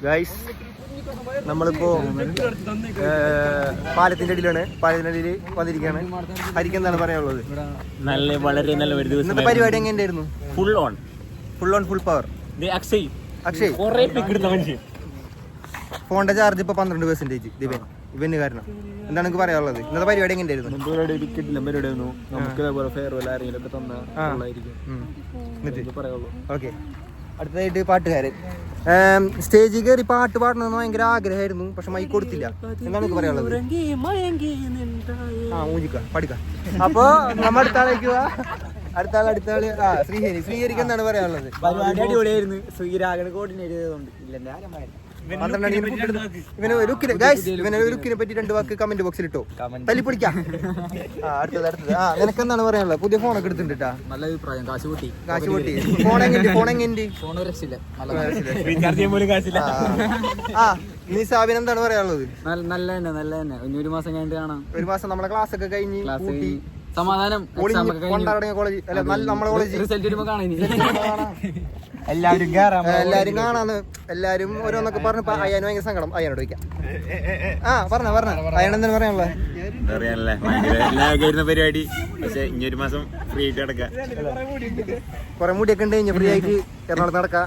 Guys നമ്മളിപ്പോ പാലത്തിന്റെ അടിയിലാണ്. പാലത്തിന്റെ അടിയിൽ വന്നിരിക്കുകയാണ്. ഹരിക്ക് എന്താണ് പറയാനുള്ളത്? വളരെ നല്ല ഒരു ദിവസം. ഇന്നത്തെ പരിപാടി എങ്ങനെയായിരുന്നു? Full on full power. Akshay ഫോണിന്റെ ചാർജ് ഇപ്പൊ 12% ഇവന് കാരണം. എന്താണ് എനിക്ക് പറയാനുള്ളത്? ഇന്നത്തെ പരിപാടി എങ്ങനെയായിരുന്നു? ഓക്കെ, അടുത്തതായിട്ട് പാട്ടുകാരൻ. സ്റ്റേജിൽ കയറി പാട്ട് പാടണമെന്ന് ഭയങ്കര ആഗ്രഹമായിരുന്നു, പക്ഷെ മൈക്ക് കൊടുത്തില്ല. എന്താണ് എനിക്ക് പറയാനുള്ളത്? പഠിക്കാം. അപ്പൊ നമ്മ അടുത്ത ആളേക്ക് പോവാ. അടുത്ത ആള് ശ്രീഹരിക്ക് എന്താണ് പറയാനുള്ളത്? പരിപാടി അടിപൊളിയായിരുന്നു. ശ്രീരാഗന് കോർഡിനേറ്റ് ചെയ്തതുകൊണ്ട് ഇവനെ ലുക്കിനെ പറ്റി 2 വാക്ക് കമന്റ് ബോക്സിൽ ഇട്ടോ, തല്ലിപ്പൊടിക്കാം. അടുത്തത് നിനക്ക് എന്താണ് പറയാനുള്ളത്? പുതിയ ഫോണൊക്കെ എടുത്തിട്ടുണ്ട്. നല്ല അഭിപ്രായം. കാശ് കൂട്ടി. ഫോൺ എങ്ങനെ? നീ സാബിന് എന്താണ് പറയാനുള്ളത്? നല്ല തന്നെ. ഇനി ഒരു മാസം കഴിഞ്ഞിട്ട് കാണാം. ഒരു മാസം നമ്മളെ ക്ലാസ് ഒക്കെ കഴിഞ്ഞ് സമാധാനം കോളേജ് അല്ല, നമ്മളെ കോളേജ് റിസൾട്ട് വരുമ്പോ കാണാം. എല്ലാരും കാണാന്ന്. എല്ലാരും ഓരോന്നൊക്കെ പറഞ്ഞു. അയ്യാന് ഭയങ്കര സങ്കടം. അയ്യാനോട് ചോദിക്കാം. പറഞ്ഞ അയ്യാൻ എന്താണ് പറയാനുള്ളത്? പരിപാടി. പക്ഷെ ഇനി ഒരു മാസം ഫ്രീ ആയിട്ട് നടക്കാം. കൊറേ മുടിയൊക്കെ ഉണ്ട്. ഫ്രീ ആയിട്ട് എറണാകുളത്ത് നടക്കാം.